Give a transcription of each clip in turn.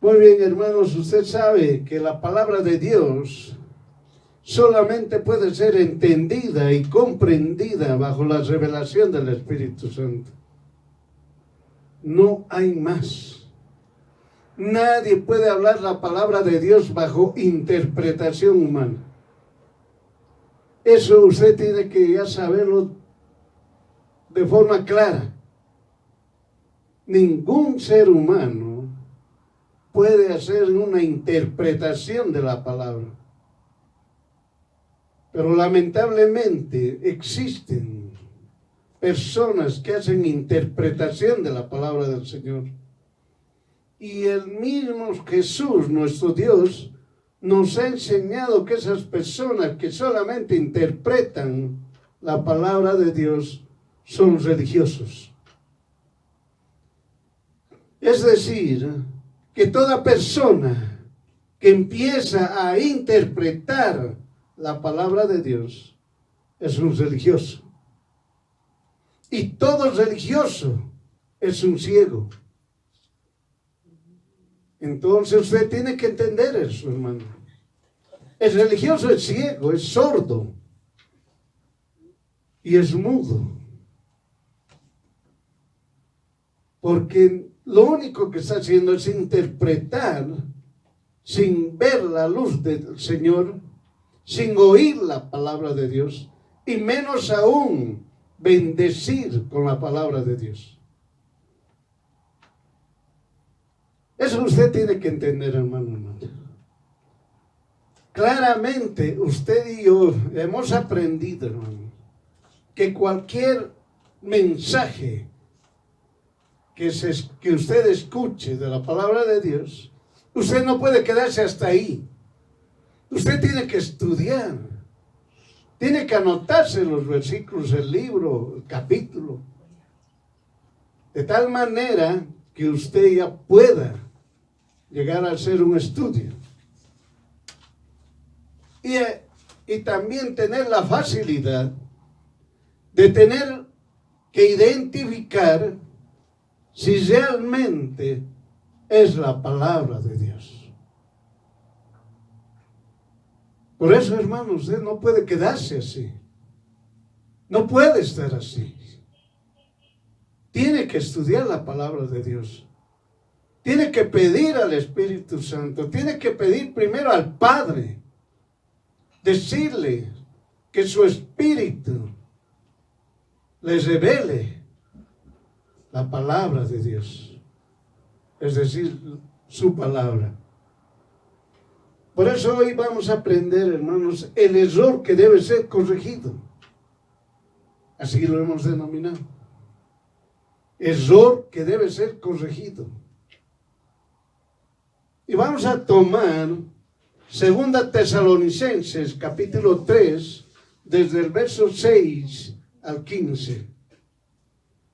Muy bien, hermanos, usted sabe que la palabra de Dios solamente puede ser entendida y comprendida bajo la revelación del Espíritu Santo. No hay más. Nadie puede hablar la palabra de Dios bajo interpretación humana. Eso usted tiene que ya saberlo de forma clara. Ningún ser humano puede hacer una interpretación de la palabra. Pero lamentablemente existen personas que hacen interpretación de la palabra del Señor. Y el mismo Jesús, nuestro Dios, nos ha enseñado que esas personas que solamente interpretan la palabra de Dios son religiosos. Es decir, que toda persona que empieza a interpretar la palabra de Dios es un religioso. Y todo religioso es un ciego. Entonces usted tiene que entender eso, hermano. El religioso es ciego, es sordo y es mudo. Porque lo único que está haciendo es interpretar sin ver la luz del Señor, sin oír la palabra de Dios, y menos aún bendecir con la palabra de Dios. Eso usted tiene que entender, hermano. Claramente usted y yo hemos aprendido, hermano, que cualquier mensaje que usted escuche de la palabra de Dios, usted no puede quedarse hasta ahí. Usted tiene que estudiar, tiene que anotarse los versículos, el libro, el capítulo, de tal manera que usted ya pueda llegar a hacer un estudio. Y también tener la facilidad de tener que identificar si realmente es la palabra de Dios. Por eso, hermano, usted no puede quedarse así. No puede estar así. Tiene que estudiar la palabra de Dios. Tiene que pedir al Espíritu Santo. Tiene que pedir primero al Padre. Decirle que su Espíritu les revele la palabra de Dios. Es decir, su palabra. Por eso hoy vamos a aprender, hermanos, el error que debe ser corregido. Así lo hemos denominado. Error que debe ser corregido. Y vamos a tomar 2 Tesalonicenses, capítulo 3, desde el verso 6 al 15.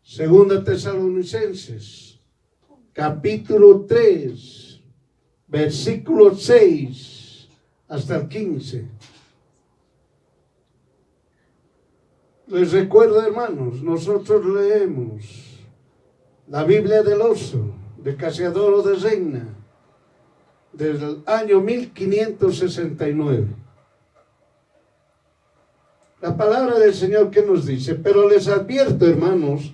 2 Tesalonicenses, capítulo 3, versículo 6 hasta el 15. Les recuerdo, hermanos, nosotros leemos la Biblia del Oso, de Casiodoro de Reina, desde el año 1569. La palabra del Señor, ¿qué nos dice? Pero les advierto, hermanos,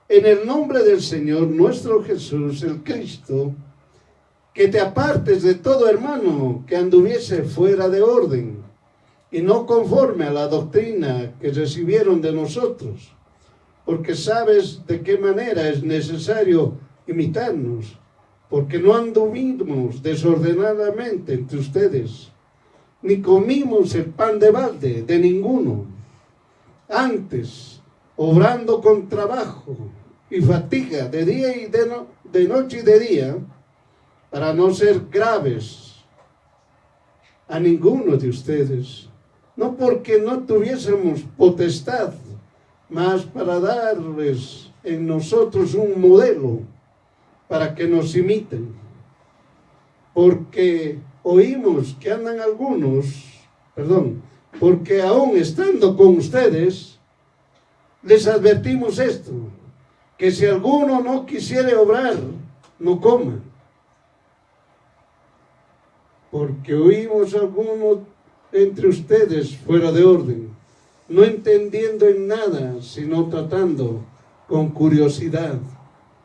en el nombre del Señor nuestro Jesús, el Cristo, que te apartes de todo hermano que anduviese fuera de orden y no conforme a la doctrina que recibieron de nosotros, porque sabes de qué manera es necesario imitarnos, porque no anduvimos desordenadamente entre ustedes, ni comimos el pan de balde de ninguno, antes, obrando con trabajo y fatiga de día y de noche y de día, para no ser graves a ninguno de ustedes, no porque no tuviésemos potestad, mas para darles en nosotros un modelo para que nos imiten. Porque oímos que andan porque aún estando con ustedes, les advertimos esto, que si alguno no quisiere obrar, no coma. porque oímos algunos entre ustedes fuera de orden, no entendiendo en nada, sino tratando con curiosidad.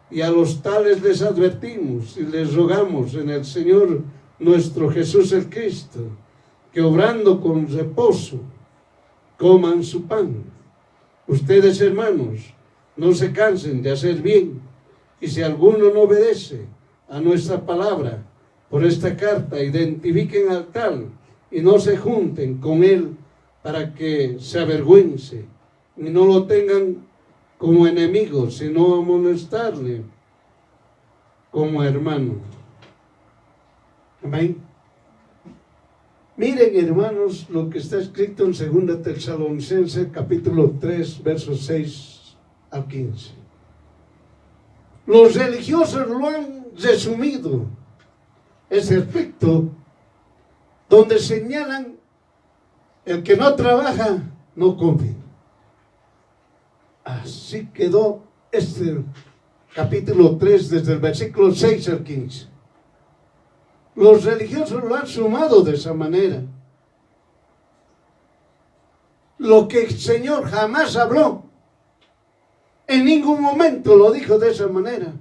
Y a los tales les advertimos y les rogamos en el Señor nuestro Jesús el Cristo, que obrando con reposo, coman su pan. Ustedes, hermanos, no se cansen de hacer bien, y si alguno no obedece a nuestra palabra por esta carta, identifiquen al tal y no se junten con él para que se avergüence y no lo tengan como enemigo, sino amonestarle como hermano. Amén. Miren, hermanos, lo que está escrito en 2 Tesalonicenses, capítulo 3, versos 6 al 15. Los religiosos lo han resumido ese aspecto, donde señalan: el que no trabaja, no come. Así quedó este capítulo 3, desde el versículo 6 al 15. Los religiosos lo han sumado de esa manera. Lo que el Señor jamás habló, en ningún momento lo dijo de esa manera.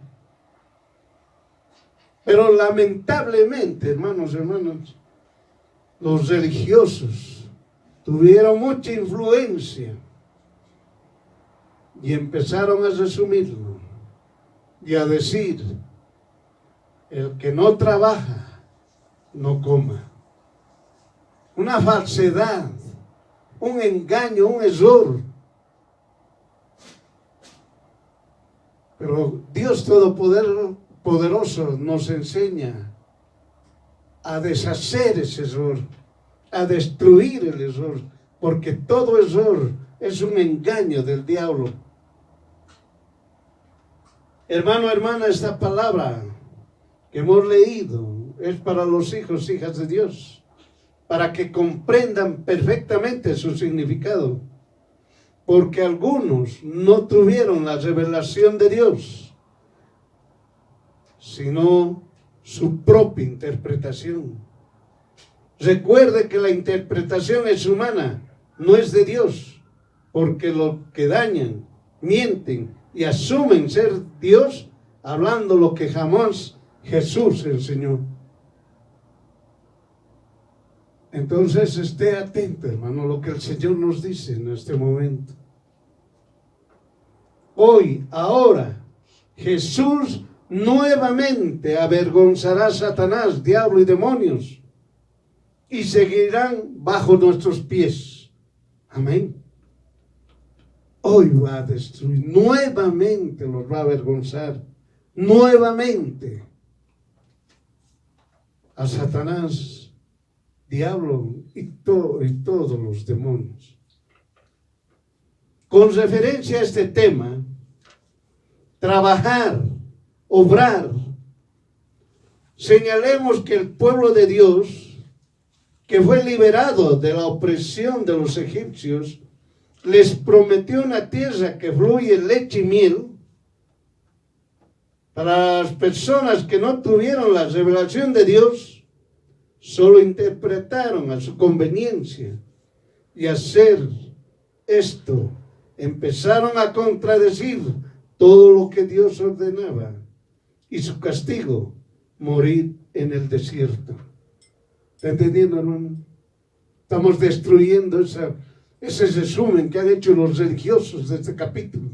Pero lamentablemente, hermanos, los religiosos tuvieron mucha influencia y empezaron a resumirlo y a decir: el que no trabaja, no coma. Una falsedad, un engaño, un error. Pero Dios Todopoderoso nos enseña a deshacer ese error, a destruir el error, porque todo error es un engaño del diablo. Hermano, hermana, esta palabra que hemos leído es para los hijos, hijas de Dios, para que comprendan perfectamente su significado, porque algunos no tuvieron la revelación de Dios, sino su propia interpretación. Recuerde que la interpretación es humana, no es de Dios, porque los que dañan, mienten y asumen ser Dios, hablando lo que jamás Jesús enseñó. Entonces esté atento, hermano, a lo que el Señor nos dice en este momento. Hoy, ahora, Jesús nuevamente avergonzará a Satanás, diablo y demonios, y seguirán bajo nuestros pies. Amén. Hoy va a destruir, nuevamente los va a avergonzar, nuevamente a Satanás, diablo y todos los demonios. Con referencia a este tema, trabajar, obrar, señalemos que el pueblo de Dios, que fue liberado de la opresión de los egipcios, les prometió una tierra que fluye leche y miel. Para las personas que no tuvieron la revelación de Dios, solo interpretaron a su conveniencia, y hacer esto empezaron a contradecir todo lo que Dios ordenaba, y su castigo, morir en el desierto. ¿Está entendiendo, hermano? Estamos destruyendo ese resumen que han hecho los religiosos de este capítulo.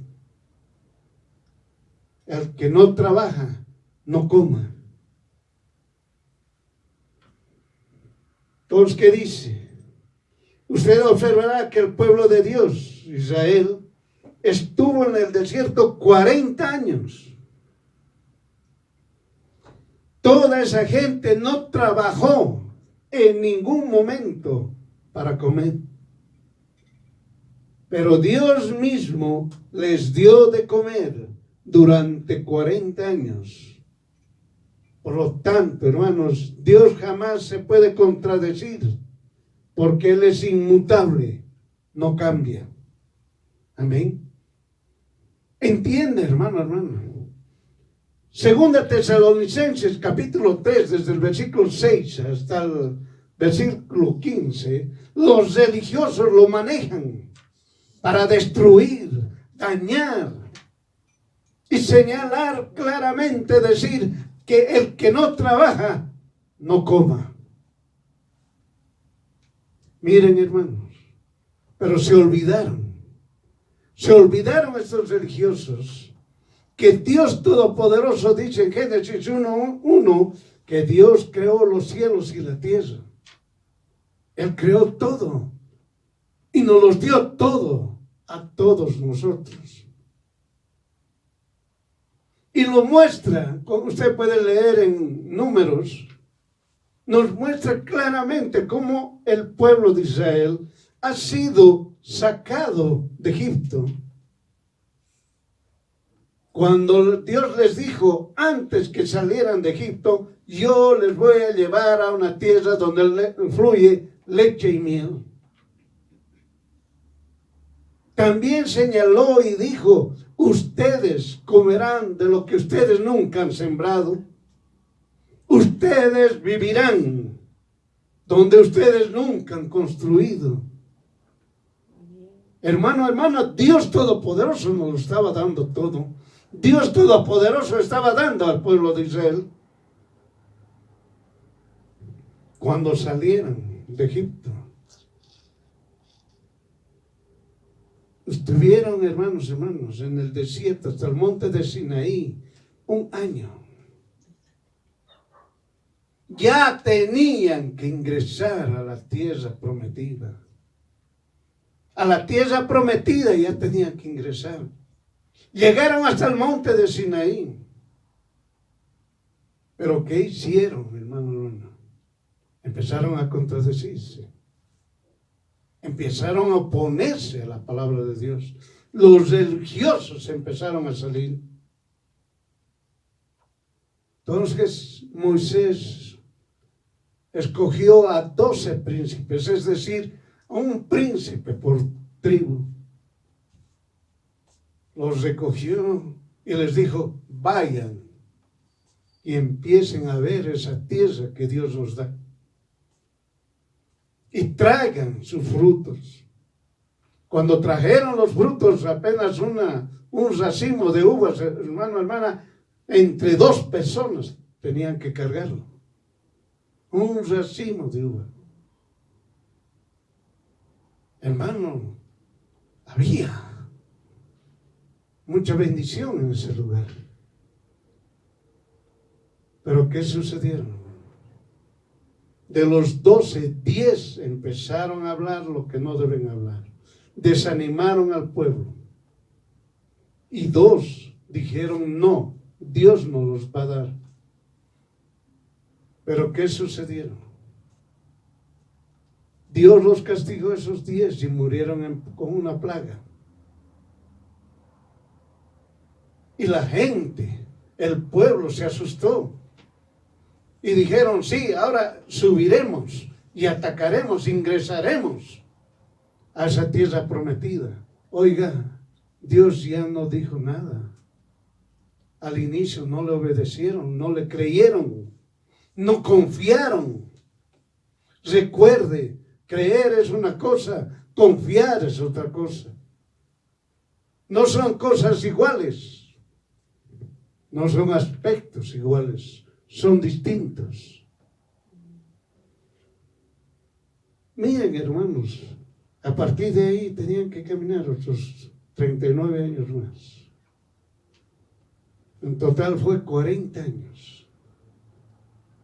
El que no trabaja, no coma. Entonces, ¿qué dice? Usted observará que el pueblo de Dios, Israel, estuvo en el desierto 40 años. Toda esa gente no trabajó en ningún momento para comer. Pero Dios mismo les dio de comer durante 40 años. Por lo tanto, hermanos, Dios jamás se puede contradecir, porque Él es inmutable, no cambia. Amén. Entiende, hermano. Segunda Tesalonicenses, capítulo 3, desde el versículo 6 hasta el versículo 15, los religiosos lo manejan para destruir, dañar y señalar claramente, decir que el que no trabaja, no coma. Miren, hermanos, pero se olvidaron estos religiosos que Dios Todopoderoso dice en Génesis 1:1 que Dios creó los cielos y la tierra. Él creó todo y nos los dio todo a todos nosotros. Y lo muestra, como usted puede leer en Números, nos muestra claramente cómo el pueblo de Israel ha sido sacado de Egipto. Cuando Dios les dijo, antes que salieran de Egipto, yo les voy a llevar a una tierra donde fluye leche y miel. También señaló y dijo, ustedes comerán de lo que ustedes nunca han sembrado. Ustedes vivirán donde ustedes nunca han construido. Hermano, hermana, Dios Todopoderoso nos lo estaba dando todo. Dios Todopoderoso estaba dando al pueblo de Israel cuando salieron de Egipto. Estuvieron, hermanos, en el desierto hasta el monte de Sinaí 1 año. Ya tenían que ingresar a la tierra prometida. A la tierra prometida ya tenían que ingresar. Llegaron hasta el monte de Sinaí. Pero ¿qué hicieron, hermano? Empezaron a contradecirse. Empezaron a oponerse a la palabra de Dios. Los religiosos empezaron a salir. Entonces Moisés escogió a 12 príncipes, es decir, a un príncipe por tribu. Los recogió y les dijo, vayan y empiecen a ver esa tierra que Dios nos da. Y traigan sus frutos. Cuando trajeron los frutos, apenas un racimo de uvas, hermano, hermana, entre 2 personas tenían que cargarlo. Un racimo de uvas. Hermano, había mucha bendición en ese lugar. Pero ¿qué sucedieron? De los 12, 10 empezaron a hablar lo que no deben hablar. Desanimaron al pueblo. Y 2 dijeron, no, Dios nos los va a dar. Pero ¿qué sucedieron? Dios los castigó a esos 10 y murieron con una plaga. Y la gente, el pueblo se asustó. Y dijeron, sí, ahora subiremos y atacaremos, ingresaremos a esa tierra prometida. Oiga, Dios ya no dijo nada. Al inicio no le obedecieron, no le creyeron, no confiaron. Recuerde, creer es una cosa, confiar es otra cosa. No son cosas iguales, no son aspectos iguales. Son distintos. Miren, hermanos, a partir de ahí tenían que caminar otros 39 años más. En total fue 40 años.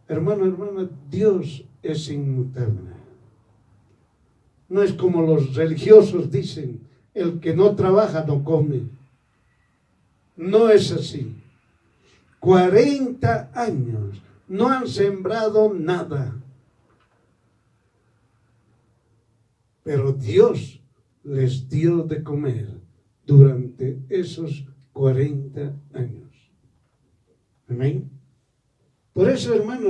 Hermano, hermana, Dios es inmutable. No es como los religiosos dicen, el que no trabaja no come. No es así. 40 años, no han sembrado nada. Pero Dios les dio de comer durante esos 40 años. Amén. Por eso, hermano,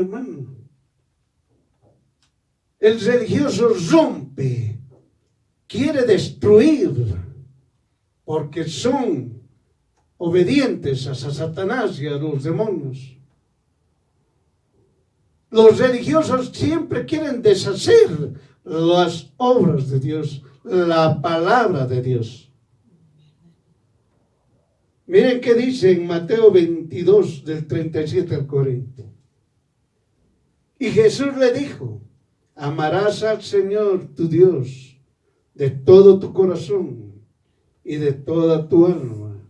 el religioso rompe, quiere destruir, porque son obedientes a Satanás y a los demonios. Los religiosos siempre quieren deshacer las obras de Dios, la palabra de Dios. Miren qué dice en Mateo 22, del 37 al 40. Y Jesús le dijo: amarás al Señor tu Dios de todo tu corazón y de toda tu alma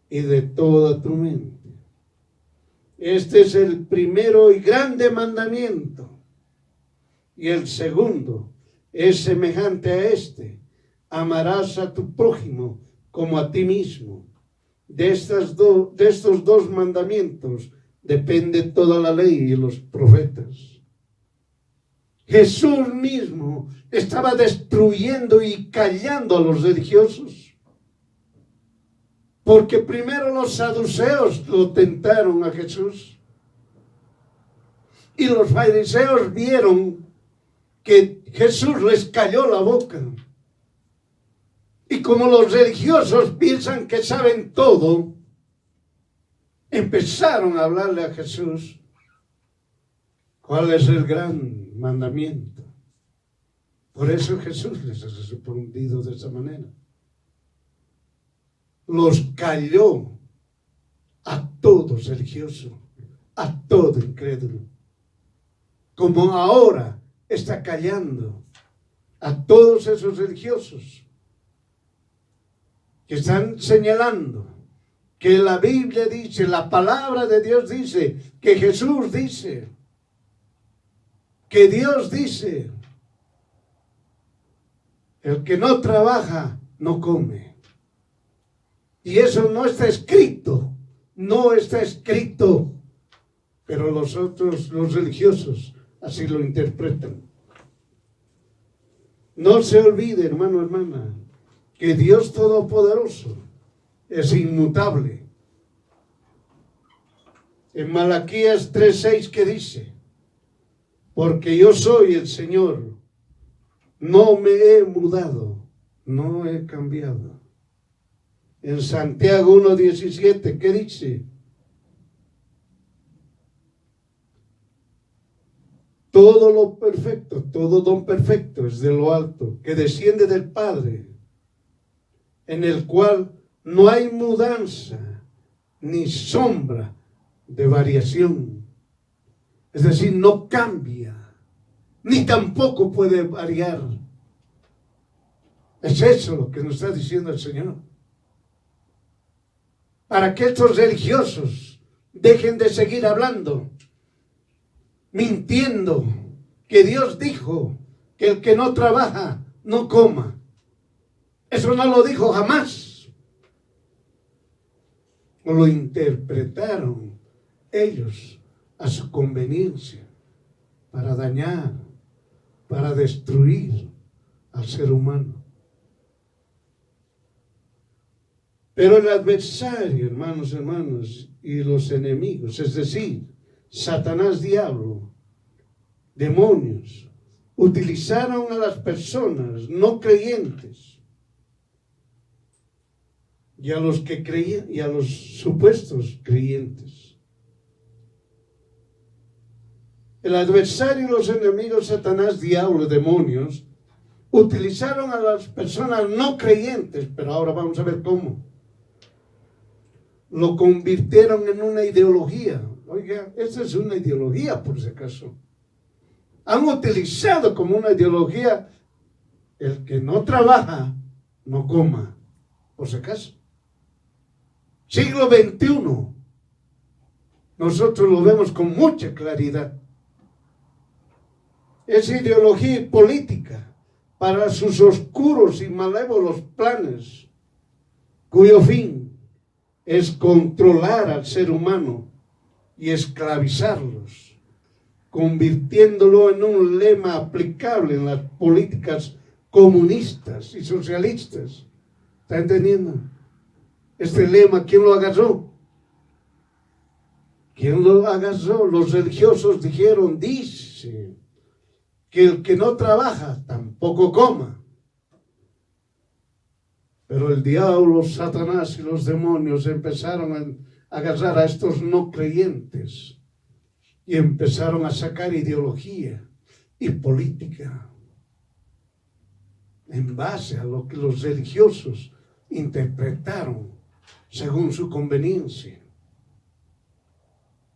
y de toda tu mente. Este es el primero y grande mandamiento. Y el segundo es semejante a este: amarás a tu prójimo como a ti mismo. De estos dos mandamientos depende toda la ley y los profetas. Jesús mismo estaba destruyendo y callando a los religiosos, porque primero los saduceos lo tentaron a Jesús y los fariseos vieron que Jesús les calló la boca. Y como los religiosos piensan que saben todo, empezaron a hablarle a Jesús: ¿cuál es el gran mandamiento? Por eso Jesús les ha respondido de esa manera. Los calló a todo religioso, a todo incrédulo, como ahora está callando a todos esos religiosos que están señalando que la Biblia dice, la palabra de Dios dice, que Jesús dice, que Dios dice: el que no trabaja no come. Y eso no está escrito, no está escrito, pero los religiosos, así lo interpretan. No se olvide, hermano, hermana, que Dios Todopoderoso es inmutable. En Malaquías 3:6, ¿qué dice? Porque yo soy el Señor, no me he mudado, no he cambiado. En Santiago 1:17, ¿qué dice? Todo lo perfecto, todo don perfecto es de lo alto, que desciende del Padre, en el cual no hay mudanza ni sombra de variación. Es decir, no cambia, ni tampoco puede variar. Es eso lo que nos está diciendo el Señor. Para que estos religiosos dejen de seguir hablando, mintiendo, que Dios dijo que el que no trabaja no coma. Eso no lo dijo jamás. O lo interpretaron ellos a su conveniencia, para dañar, para destruir al ser humano. Pero el adversario, hermanos, hermanas, y los enemigos, es decir, Satanás, diablo, demonios, utilizaron a las personas no creyentes y a los que creían y a los supuestos creyentes. El adversario y los enemigos, Satanás, diablo, demonios, utilizaron a las personas no creyentes, pero ahora vamos a ver cómo. Lo convirtieron en una ideología. Oiga, esta es una ideología, por si acaso. Han utilizado como una ideología: el que no trabaja, no coma, por si acaso. Siglo XXI, nosotros lo vemos con mucha claridad. Es ideología política para sus oscuros y malévolos planes, cuyo fin es controlar al ser humano y esclavizarlos, convirtiéndolo en un lema aplicable en las políticas comunistas y socialistas. ¿Está entendiendo? Este lema, ¿quién lo agarró? ¿Quién lo agarró? Los religiosos dijeron, dice, que el que no trabaja tampoco coma. Pero el diablo, Satanás y los demonios empezaron a agarrar a estos no creyentes y empezaron a sacar ideología y política en base a lo que los religiosos interpretaron según su conveniencia.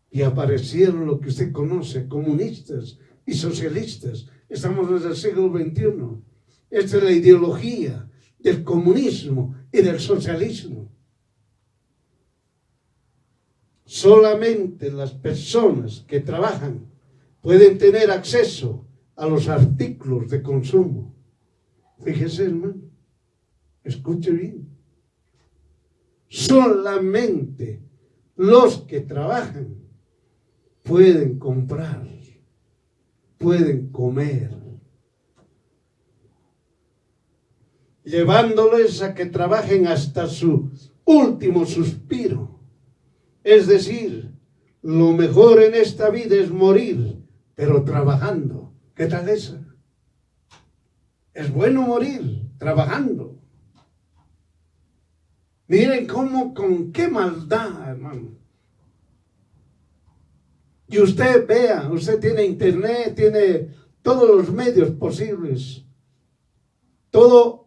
Y aparecieron lo que usted conoce, comunistas y socialistas. Estamos en el siglo XXI. Esta es la ideología del comunismo y del socialismo. Solamente las personas que trabajan pueden tener acceso a los artículos de consumo. Fíjese, hermano, escuche bien. Solamente los que trabajan pueden comprar, pueden comer, llevándoles a que trabajen hasta su último suspiro. Es decir, lo mejor en esta vida es morir, pero trabajando. ¿Qué tal eso? Es bueno morir trabajando. Miren con qué maldad, hermano. Y usted vea, usted tiene internet, tiene todos los medios posibles. Todo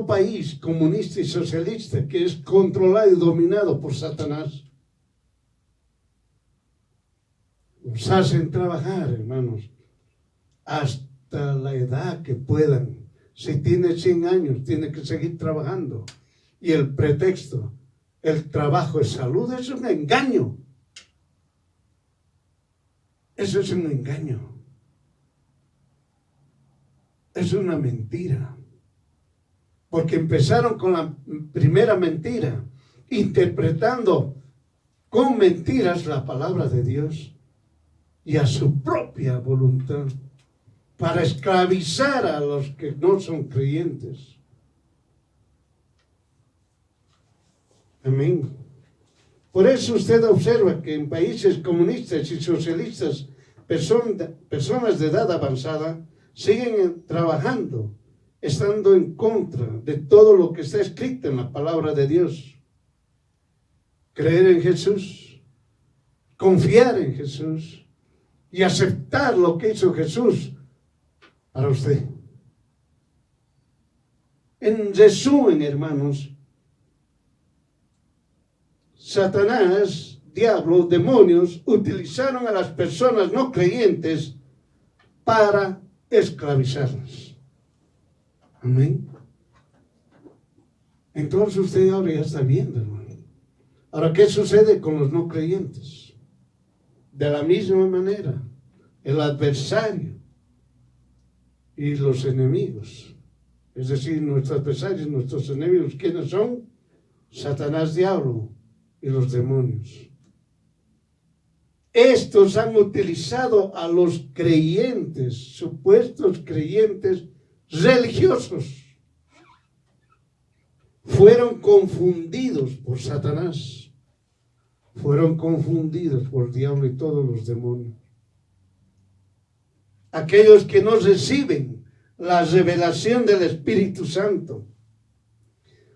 país comunista y socialista que es controlado y dominado por Satanás, nos hacen trabajar, hermanos, hasta la edad que puedan. Si tiene 100 años, tiene que seguir trabajando. Y el pretexto, el trabajo es salud, es un engaño. Eso es un engaño. Es una mentira. Porque empezaron con la primera mentira, interpretando con mentiras la palabra de Dios y a su propia voluntad, para esclavizar a los que no son creyentes. Amén. Por eso usted observa que en países comunistas y socialistas, personas de edad avanzada siguen trabajando, estando en contra de todo lo que está escrito en la palabra de Dios. Creer en Jesús, confiar en Jesús y aceptar lo que hizo Jesús para usted. En resumen, hermanos, Satanás, diablo, demonios utilizaron a las personas no creyentes para esclavizarlas. Amén. Entonces usted ahora ya está viendo, hermano. Ahora, ¿qué sucede con los no creyentes? De la misma manera, el adversario y los enemigos, es decir, nuestros adversarios, nuestros enemigos, ¿quiénes son? Satanás, diablo y los demonios. Estos han utilizado a los creyentes, supuestos creyentes religiosos. Fueron confundidos por Satanás, fueron confundidos por el diablo y todos los demonios. Aquellos que no reciben la revelación del Espíritu Santo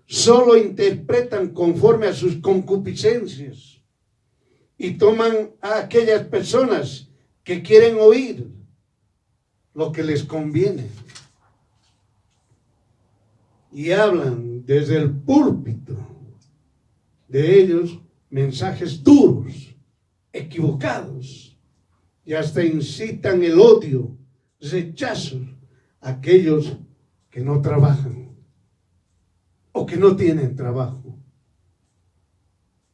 solo interpretan conforme a sus concupiscencias y toman a aquellas personas que quieren oír lo que les conviene y hablan desde el púlpito de ellos mensajes duros, equivocados, y hasta incitan el odio, rechazo a aquellos que no trabajan o que no tienen trabajo.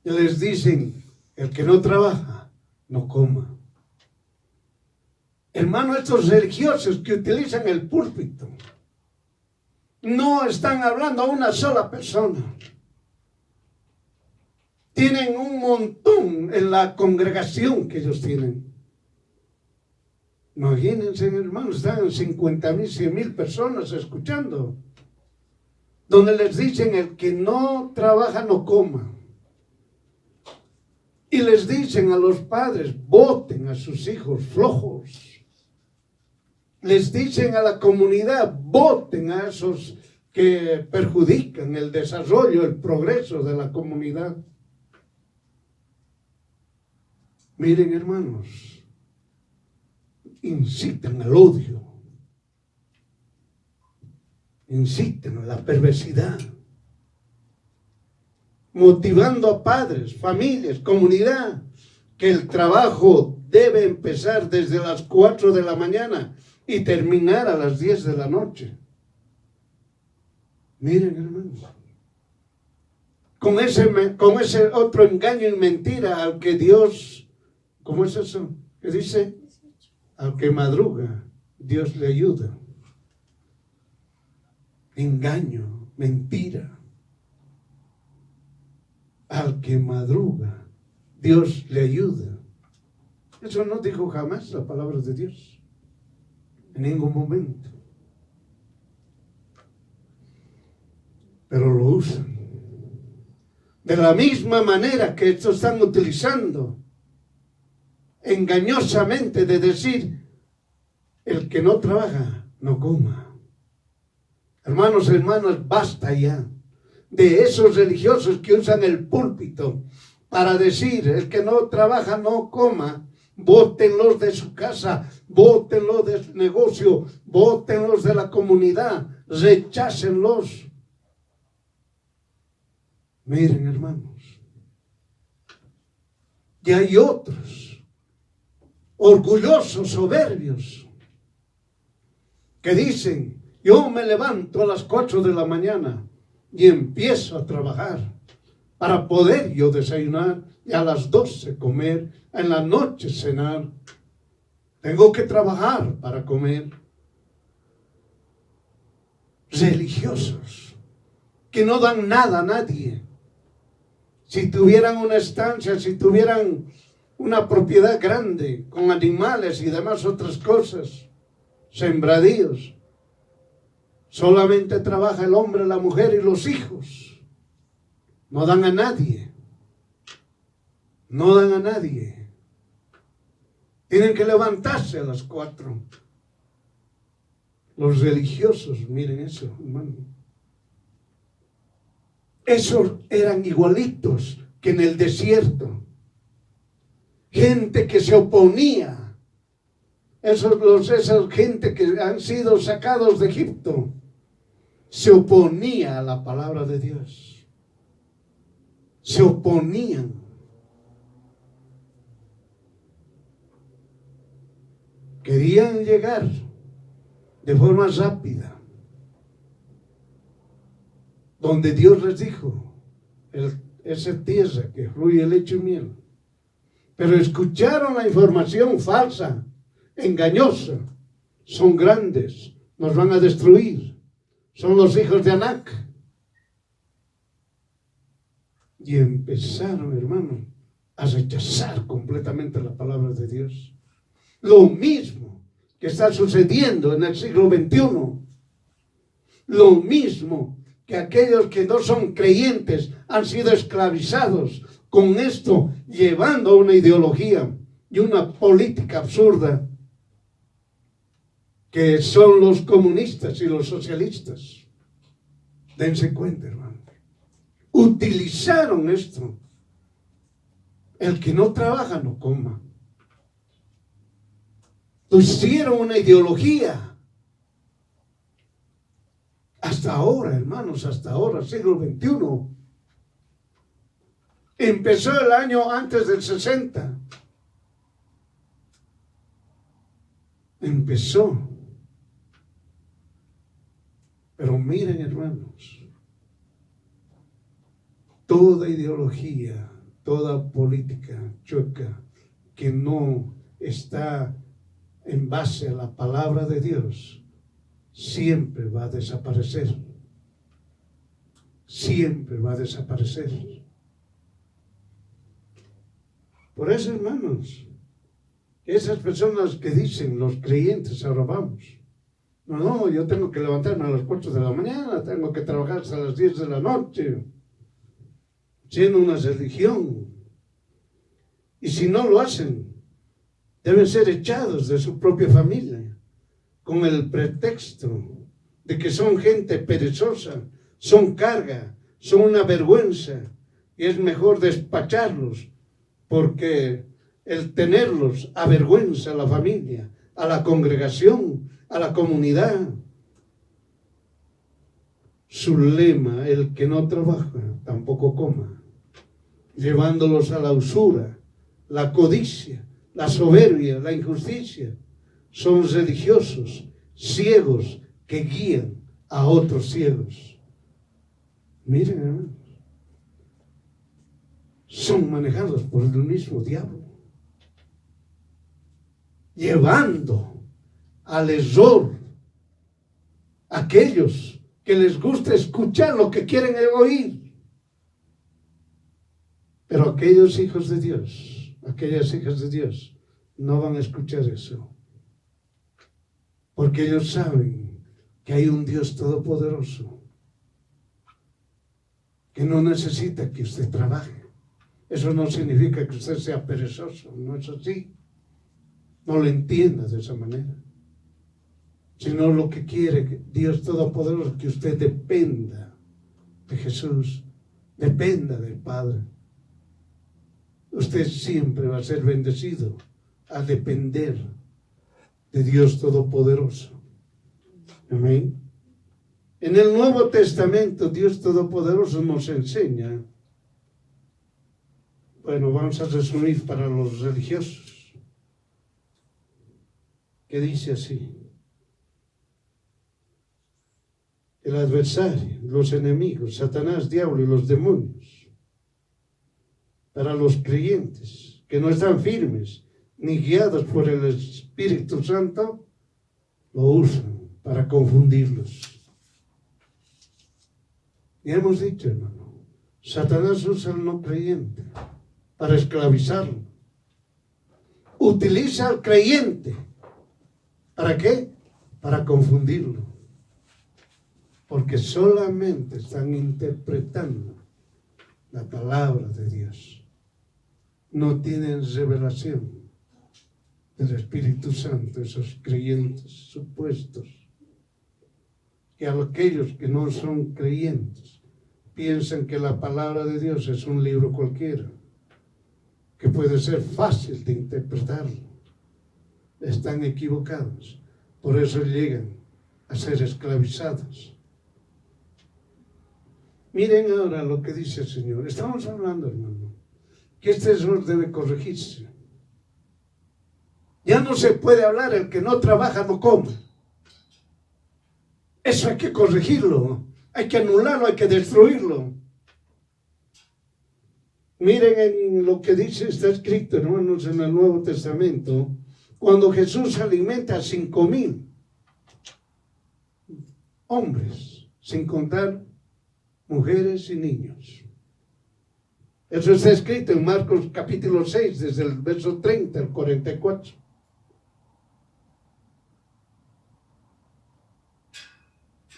Y les dicen, el que no trabaja, no coma. Hermano, estos religiosos que utilizan el púlpito no están hablando a una sola persona. Tienen un montón en la congregación que ellos tienen. Imagínense, hermanos, están 50,000, 100,000 personas escuchando, donde les dicen, el que no trabaja no coma. Y les dicen a los padres, voten a sus hijos flojos. Les dicen a la comunidad, voten a esos que perjudican el desarrollo, el progreso de la comunidad. Miren, hermanos, incitan al odio, incitan a la perversidad, motivando a padres, familias, comunidad, que el trabajo debe empezar desde las 4 de la mañana y terminar a las 10 de la noche. Miren, hermanos, con ese otro engaño y mentira al que Dios, ¿cómo es eso? ¿Qué dice? Al que madruga, Dios le ayuda. Engaño, mentira. Al que madruga, Dios le ayuda. Eso no dijo jamás la palabra de Dios, en ningún momento. Pero lo usan. De la misma manera que estos están utilizando engañosamente de decir, el que no trabaja, no coma. Hermanos, hermanas, basta ya de esos religiosos que usan el púlpito para decir, el que no trabaja, no coma. Bótenlos de su casa, bótenlos de su negocio, bótenlos de la comunidad, rechácenlos. Miren, hermanos, y hay otros orgullosos, soberbios, que dicen, yo me levanto a las 4 de la mañana y empiezo a trabajar para poder yo desayunar y a las 12 comer, en la noche cenar. Tengo que trabajar para comer. Religiosos que no dan nada a nadie. Si tuvieran una estancia, si tuvieran una propiedad grande con animales y demás otras cosas, sembradíos, solamente trabaja el hombre, la mujer y los hijos. No dan a nadie. No dan a nadie. Tienen que levantarse a las 4. Los religiosos, miren eso, hermano. Esos eran igualitos que en el desierto. Gente que se oponía. Esa gente que han sido sacados de Egipto se oponía a la palabra de Dios. Se oponían. Querían llegar de forma rápida donde Dios les dijo, esa tierra que fluye leche y miel. Pero escucharon la información falsa, engañosa. Son grandes, nos van a destruir. Son los hijos de Anac. Y empezaron, hermano, a rechazar completamente la palabra de Dios. Lo mismo que está sucediendo en el siglo XXI. Lo mismo que aquellos que no son creyentes han sido esclavizados con esto, llevando una ideología y una política absurda, que son los comunistas y los socialistas. Dense cuenta, hermano. Utilizaron esto. El que no trabaja no coma. Hicieron una ideología. Hasta ahora, hermanos, hasta ahora, siglo XXI. Empezó el año antes del 60. Empezó. Pero miren, hermanos, toda ideología, toda política chueca que no está en base a la palabra de Dios, siempre va a desaparecer. Siempre va a desaparecer. Por eso, hermanos, esas personas que dicen, los creyentes, ahora vamos. No, yo tengo que levantarme a las 4 de la mañana, tengo que trabajar hasta las 10 de la noche, siendo una religión. Y si no lo hacen, deben ser echados de su propia familia, con el pretexto de que son gente perezosa, son carga, son una vergüenza, y es mejor despacharlos, porque el tenerlos avergüenza a la familia, a la congregación, a la comunidad. Su lema: el que no trabaja, tampoco coma, llevándolos a la usura, la codicia, la soberbia, la injusticia. Son religiosos, ciegos, que guían a otros ciegos. Miren, hermanos, son manejados por el mismo diablo, llevando al error a aquellos que les gusta escuchar lo que quieren oír. Pero aquellos hijos de Dios, aquellas hijas de Dios, no van a escuchar eso, porque ellos saben que hay un Dios todopoderoso que no necesita que usted trabaje. Eso no significa que usted sea perezoso, no es así. No lo entienda de esa manera. Sino lo que quiere Dios todopoderoso, que usted dependa de Jesús, dependa del Padre. Usted siempre va a ser bendecido al depender de Dios todopoderoso. Amén. En el Nuevo Testamento, Dios todopoderoso nos enseña. Bueno, vamos a resumir para los religiosos, que dice así: el adversario, los enemigos, Satanás, diablo y los demonios. Para los creyentes que no están firmes ni guiados por el Espíritu Santo, lo usan para confundirlos. Y hemos dicho, hermano, Satanás usa al no creyente para esclavizarlo. Utiliza al creyente. ¿Para qué? Para confundirlo. Porque solamente están interpretando la palabra de Dios. No tienen revelación del Espíritu Santo, esos creyentes supuestos. Que aquellos que no son creyentes piensan que la palabra de Dios es un libro cualquiera, que puede ser fácil de interpretarlo. Están equivocados. Por eso llegan a ser esclavizados. Miren ahora lo que dice el Señor. Estamos hablando, hermano, que este error debe corregirse. Ya no se puede hablar: el que no trabaja no come. Eso hay que corregirlo, hay que anularlo, hay que destruirlo. Miren en lo que dice, está escrito, hermanos, en el Nuevo Testamento, cuando Jesús alimenta a 5,000 hombres, sin contar mujeres y niños. Eso está escrito en Marcos capítulo 6, desde el verso 30 al 44.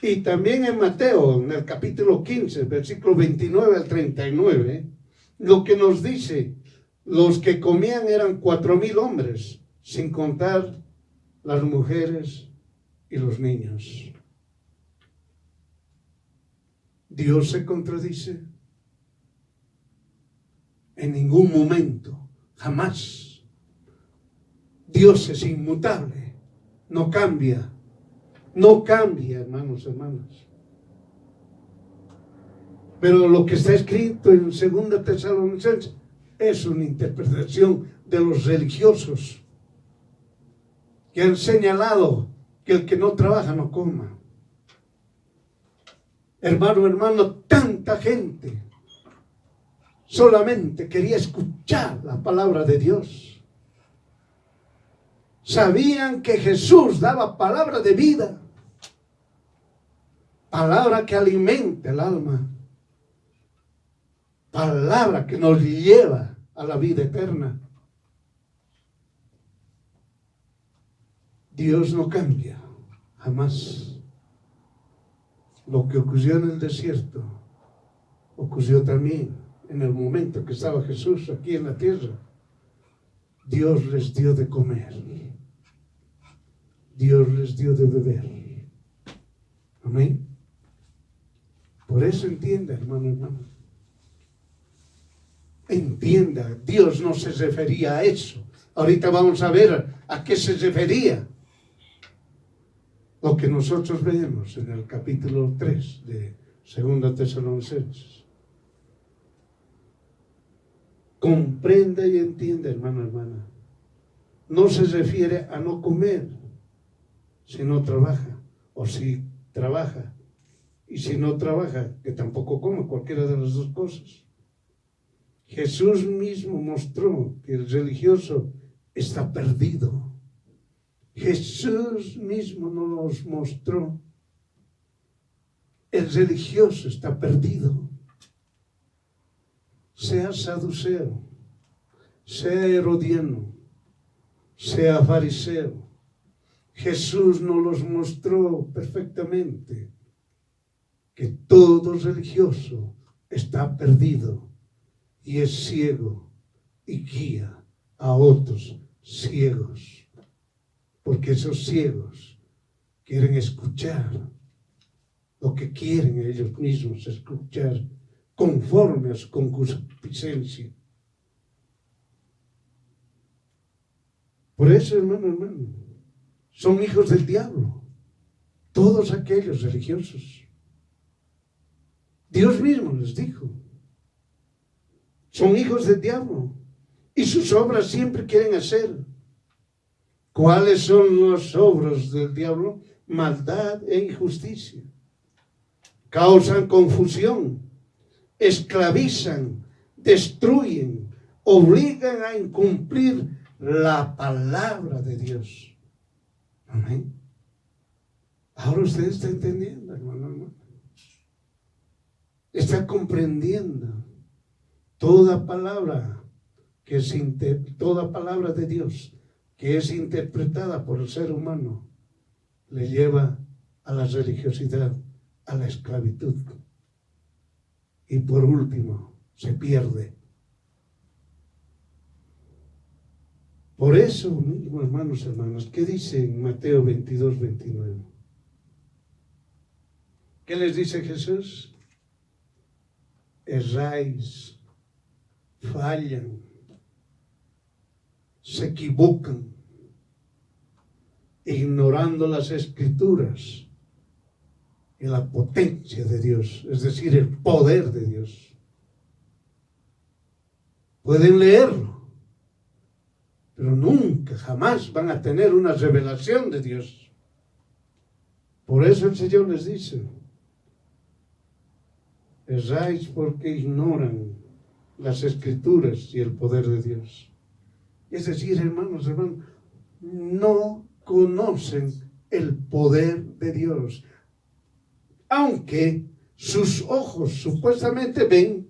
Y también en Mateo, en el capítulo 15, versículo 29 al 39, lo que nos dice: los que comían eran 4,000 hombres, sin contar las mujeres y los niños. ¿Dios se contradice? En ningún momento, jamás. Dios es inmutable, no cambia. No cambia, hermanos, hermanas. Pero lo que está escrito en 2 Tesalonicenses es una interpretación de los religiosos, que han señalado que el que no trabaja no coma. Hermano, tanta gente solamente quería escuchar la palabra de Dios. Sabían que Jesús daba palabra de vida, palabra que alimenta el alma, palabra que nos lleva a la vida eterna. Dios no cambia, jamás. Lo que ocurrió en el desierto ocurrió también en el momento que estaba Jesús aquí en la tierra. Dios les dio de comer, Dios les dio de beber. Amén. Por eso entienda, hermano. Entienda, Dios no se refería a eso. Ahorita vamos a ver a qué se refería. Lo que nosotros vemos en el capítulo 3 de 2 Tesalonicenses. Comprenda y entienda, hermana. No se refiere a no comer si no trabaja, o si trabaja y si no trabaja, que tampoco come, cualquiera de las dos cosas. Jesús mismo mostró que el religioso está perdido. Jesús mismo nos mostró. El religioso está perdido. Sea saduceo, sea herodiano, sea fariseo. Jesús nos los mostró perfectamente. Que todo religioso está perdido y es ciego y guía a otros ciegos. Porque esos ciegos quieren escuchar lo que quieren ellos mismos escuchar, conforme a su concupiscencia. Por eso, hermano, son hijos del diablo, todos aquellos religiosos. Dios mismo les dijo, son hijos del diablo y sus obras siempre quieren hacer. ¿Cuáles son las obras del diablo? Maldad e injusticia. Causan confusión, esclavizan, destruyen, obligan a incumplir la palabra de Dios. Amén. Ahora usted está entendiendo, hermano. Está comprendiendo toda palabra toda palabra de Dios que es interpretada por el ser humano le lleva a la religiosidad, a la esclavitud. Y por último, se pierde. Por eso mismo, hermanos, ¿qué dice en Mateo 22, 29? ¿Qué les dice Jesús? Erráis, fallan, se equivocan, ignorando las Escrituras y la potencia de Dios, es decir, el poder de Dios. Pueden leerlo, pero nunca, jamás van a tener una revelación de Dios. Por eso el Señor les dice, erráis porque ignoran las Escrituras y el poder de Dios. Es decir, hermanos, no conocen el poder de Dios. Aunque sus ojos supuestamente ven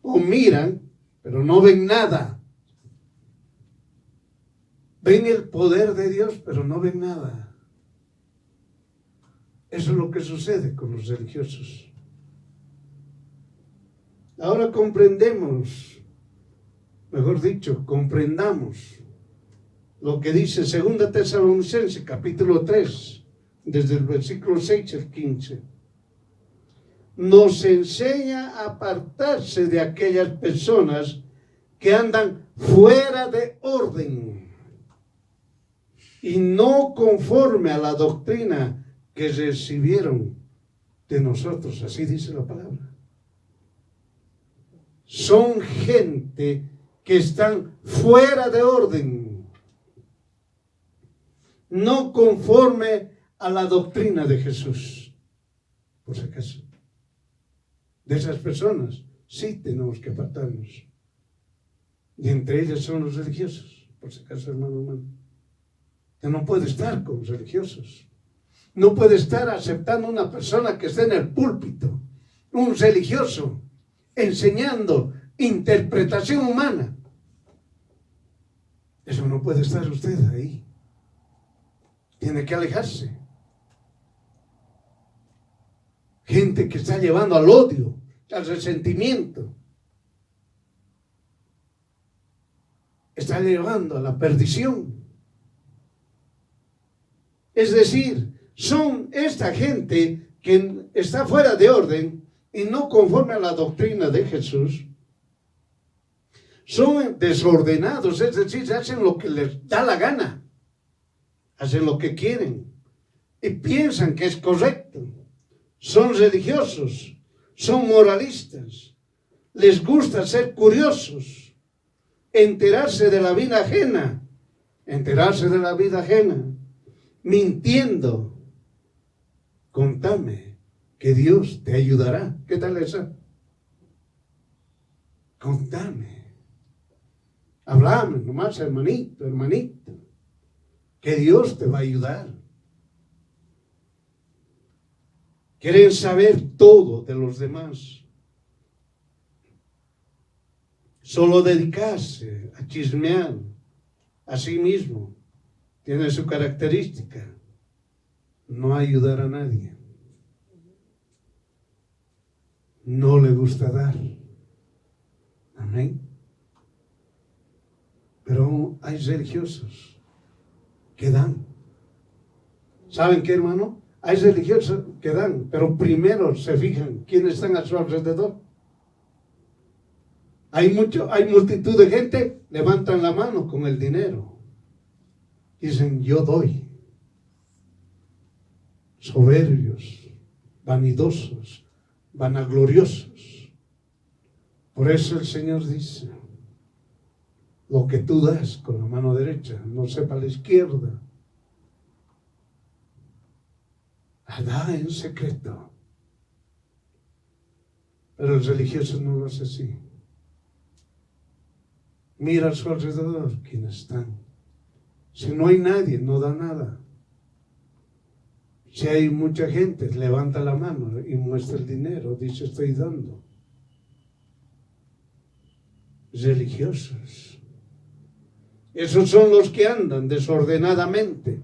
o miran, pero no ven nada. Ven el poder de Dios, pero no ven nada. Eso es lo que sucede con los religiosos. Ahora comprendamos lo que dice 2 Tesalonicenses, capítulo 3, desde el versículo 6 al 15. Nos enseña a apartarse de aquellas personas que andan fuera de orden y no conforme a la doctrina que recibieron de nosotros. Así dice la palabra. Son gente que están fuera de orden, no conforme a la doctrina de Jesús. Por si acaso, de esas personas sí tenemos que apartarnos. Y entre ellas son los religiosos. Por si acaso, hermano. Usted no puede estar con los religiosos. No puede estar aceptando una persona que esté en el púlpito, un religioso, enseñando interpretación humana. Eso no puede estar usted ahí. Tiene que alejarse. Gente que está llevando al odio, al resentimiento. Está llevando a la perdición. Es decir, son esta gente que está fuera de orden y no conforme a la doctrina de Jesús, son desordenados, es decir, hacen lo que les da la gana, hacen lo que quieren y piensan que es correcto. Son religiosos, son moralistas, les gusta ser curiosos, enterarse de la vida ajena, mintiendo. Contame que Dios te ayudará. ¿Qué tal esa? Contame. Hablame nomás, hermanito, que Dios te va a ayudar. Quieren saber todo de los demás. Solo dedicarse a chismear a sí mismo tiene su característica: no ayudar a nadie. No le gusta dar. Amén. Pero hay religiosos que dan. ¿Saben qué, hermano? Hay religiosos que dan, pero primero se fijan quiénes están a su alrededor. Hay multitud de gente, levantan la mano con el dinero. Dicen, yo doy. Soberbios, vanidosos, vanagloriosos. Por eso el Señor dice, lo que tú das con la mano derecha, no sepa la izquierda. Da en secreto. Pero el religioso no lo hace así. Mira a su alrededor quiénes están. Si no hay nadie, no da nada. Si hay mucha gente, levanta la mano y muestra el dinero, dice estoy dando. Religiosos. Esos son los que andan desordenadamente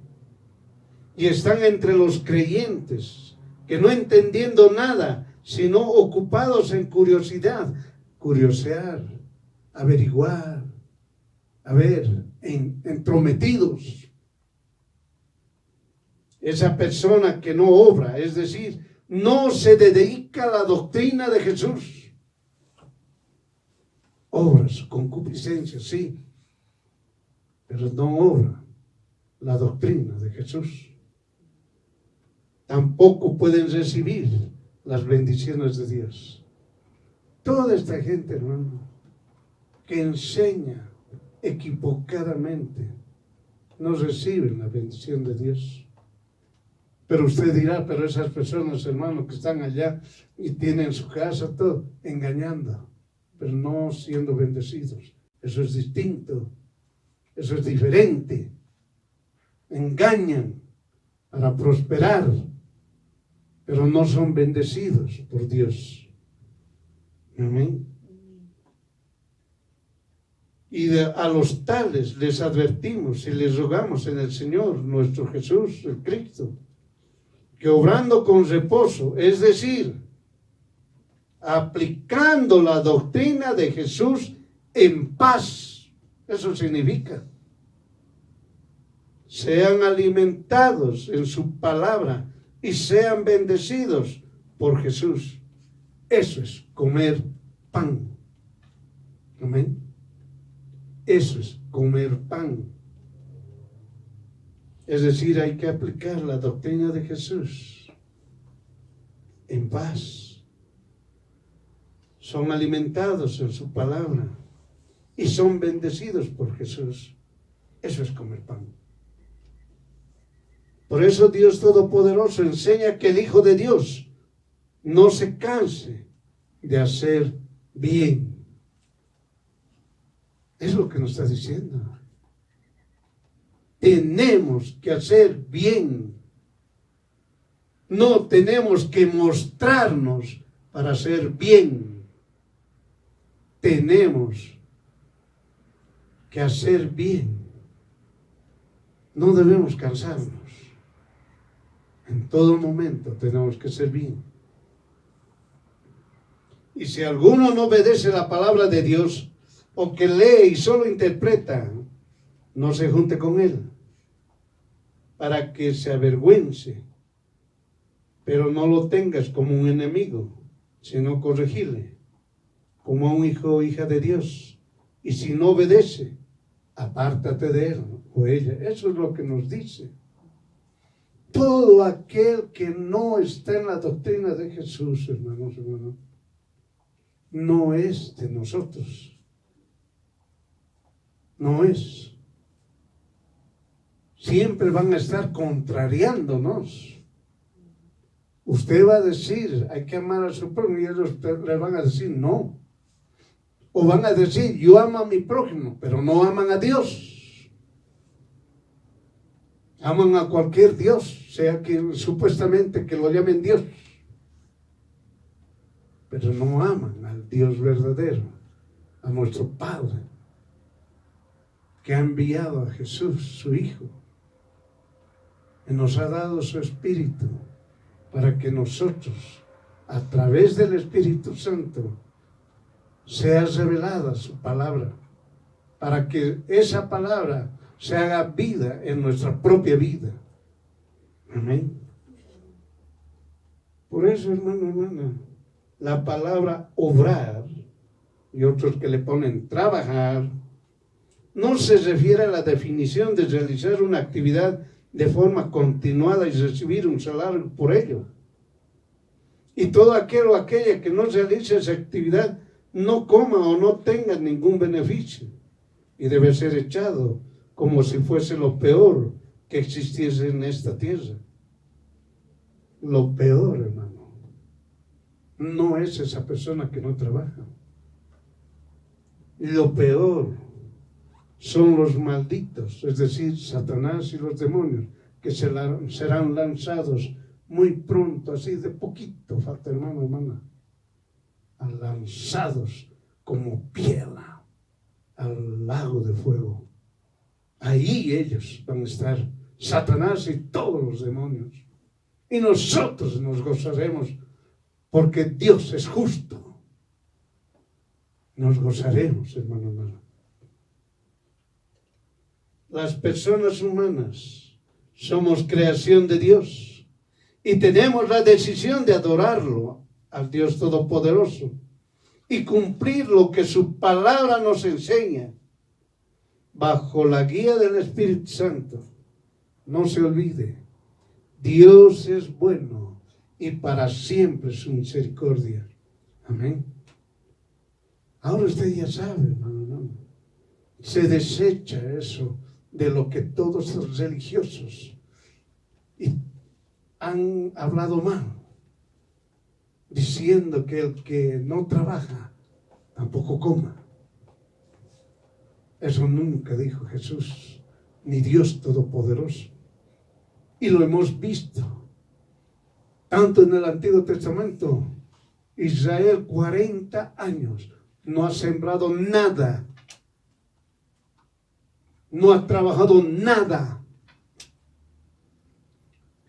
y están entre los creyentes, que no entendiendo nada, sino ocupados en curiosidad, curiosear, averiguar, entrometidos. Esa persona que no obra, es decir, no se dedica a la doctrina de Jesús. Obra su concupiscencia, sí, pero no obra la doctrina de Jesús. Tampoco pueden recibir las bendiciones de Dios. Toda esta gente, hermano, que enseña equivocadamente, no reciben la bendición de Dios. Pero usted dirá, pero esas personas, hermano, que están allá y tienen su casa, todo, engañando, pero no siendo bendecidos. Eso es distinto, eso es diferente. Engañan para prosperar, pero no son bendecidos por Dios. Amén. Y a los tales les advertimos y les rogamos en el Señor, nuestro Jesús, el Cristo, que obrando con reposo, es decir, aplicando la doctrina de Jesús en paz, eso significa, sean alimentados en su palabra y sean bendecidos por Jesús. Eso es comer pan. Amén. Eso es comer pan. Es decir, hay que aplicar la doctrina de Jesús en paz. Son alimentados en su palabra y son bendecidos por Jesús. Eso es comer pan. Por eso Dios Todopoderoso enseña que el Hijo de Dios no se canse de hacer bien. Es lo que nos está diciendo. Tenemos que hacer bien. No tenemos que mostrarnos para hacer bien. Tenemos que hacer bien. No debemos cansarnos. En todo momento tenemos que hacer bien. Y si alguno no obedece la palabra de Dios, o que lee y solo interpreta, no se junte con él, para que se avergüence pero no lo tengas como un enemigo, sino corregirle, como a un hijo o hija de Dios. Y si no obedece, apártate de él o ella. Eso es lo que nos dice. Todo aquel que no está en la doctrina de Jesús, hermanos, no es de nosotros. No es. Siempre van a estar contrariándonos. Usted va a decir, hay que amar a su prójimo, y ellos le van a decir no. O van a decir, yo amo a mi prójimo, pero no aman a Dios. Aman a cualquier Dios, sea que supuestamente que lo llamen Dios. Pero no aman al Dios verdadero, a nuestro Padre, que ha enviado a Jesús, su Hijo, y nos ha dado su Espíritu, para que nosotros, a través del Espíritu Santo, sea revelada su palabra, para que esa palabra se haga vida en nuestra propia vida. Amén. Por eso, hermana, la palabra obrar, y otros que le ponen trabajar, no se refiere a la definición de realizar una actividad de forma continuada y recibir un salario por ello. Y todo aquel o aquella que no realice esa actividad no coma o no tenga ningún beneficio, y debe ser echado como si fuese lo peor que existiese en esta tierra. Lo peor, hermano, no es esa persona que no trabaja. Lo peor son los malditos, es decir, Satanás y los demonios, que serán lanzados muy pronto, así de poquito, falta, hermana, lanzados como piedra al lago de fuego. Ahí ellos van a estar, Satanás y todos los demonios. Y nosotros nos gozaremos, porque Dios es justo. Nos gozaremos, hermano. Las personas humanas somos creación de Dios y tenemos la decisión de adorarlo, al Dios Todopoderoso, y cumplir lo que su palabra nos enseña, bajo la guía del Espíritu Santo. No se olvide, Dios es bueno y para siempre su misericordia. Amén. Ahora usted ya sabe, hermano, ¿no? Se desecha eso de lo que todos los religiosos han hablado mal, diciendo que el que no trabaja tampoco coma. Eso nunca dijo Jesús, ni Dios Todopoderoso. Y lo hemos visto, tanto en el Antiguo Testamento. Israel 40 años no ha sembrado nada, no ha trabajado nada.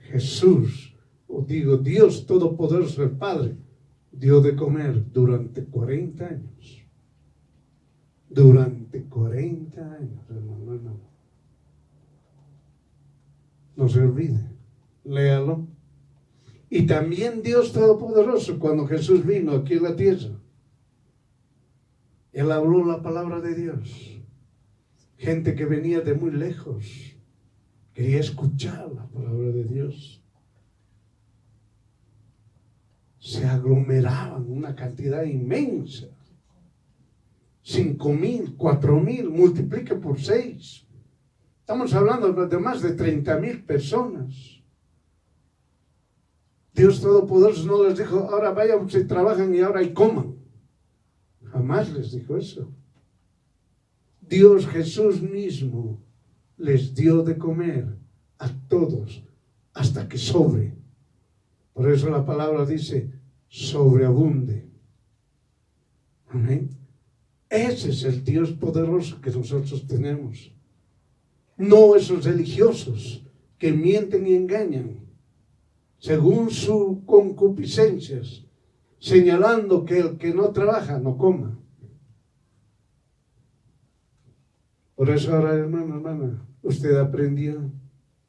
Jesús, Dios Todopoderoso, el Padre, dio de comer durante 40 años. Durante 40 años, hermano. No se olvide, léalo. Y también Dios Todopoderoso, cuando Jesús vino aquí en la tierra, Él habló la palabra de Dios. Gente que venía de muy lejos quería escuchar la palabra de Dios. Se aglomeraban una cantidad inmensa. 5,000, 4,000, multiplique por 6. Estamos hablando de más de 30,000 personas. Dios Todopoderoso no les dijo, ahora vayan, se trabajan y ahora y coman. Jamás les dijo eso. Dios Jesús mismo les dio de comer a todos hasta que sobre. Por eso la palabra dice, sobreabunde. Amén. Ese es el Dios poderoso que nosotros tenemos. No esos religiosos que mienten y engañan según sus concupiscencias, señalando que el que no trabaja no coma. Por eso ahora, hermana, usted aprendió,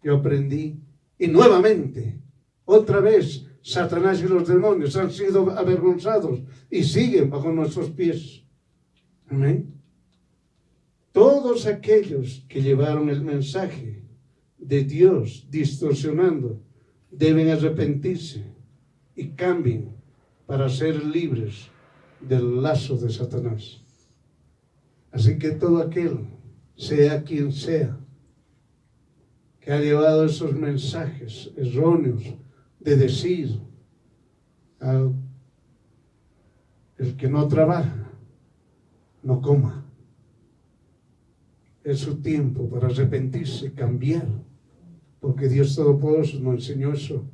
yo aprendí, y nuevamente, otra vez, Satanás y los demonios han sido avergonzados y siguen bajo nuestros pies. Amén. Todos aquellos que llevaron el mensaje de Dios distorsionando deben arrepentirse y cambien para ser libres del lazo de Satanás. Así que todo aquel, sea quien sea, que ha llevado esos mensajes erróneos de decir al el que no trabaja, no coma. Es su tiempo para arrepentirse, cambiar, porque Dios Todopoderoso nos enseñó eso.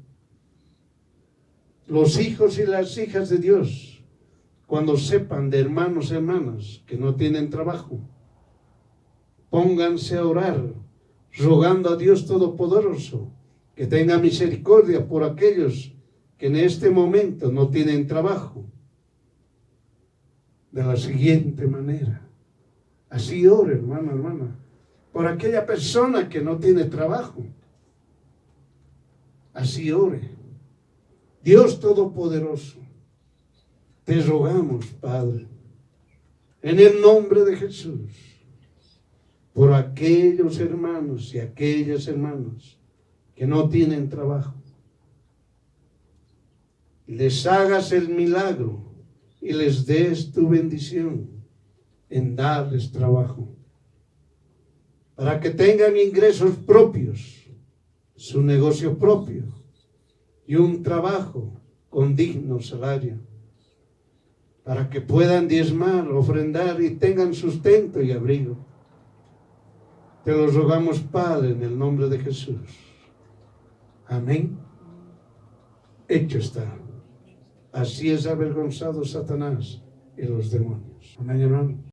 Los hijos y las hijas de Dios, cuando sepan de hermanos y hermanas que no tienen trabajo, pónganse a orar, rogando a Dios Todopoderoso que tenga misericordia por aquellos que en este momento no tienen trabajo. De la siguiente manera. Así ore, hermano, hermana, por aquella persona que no tiene trabajo. Así ore. Dios Todopoderoso, te rogamos, Padre, en el nombre de Jesús, por aquellos hermanos y aquellas hermanas que no tienen trabajo. Les hagas el milagro y les des tu bendición en darles trabajo, para que tengan ingresos propios, su negocio propio y un trabajo con digno salario, para que puedan diezmar, ofrendar y tengan sustento y abrigo. Te lo rogamos, Padre, en el nombre de Jesús. Amén. Hecho está. Así es avergonzado Satanás y los demonios. Amén, hermano.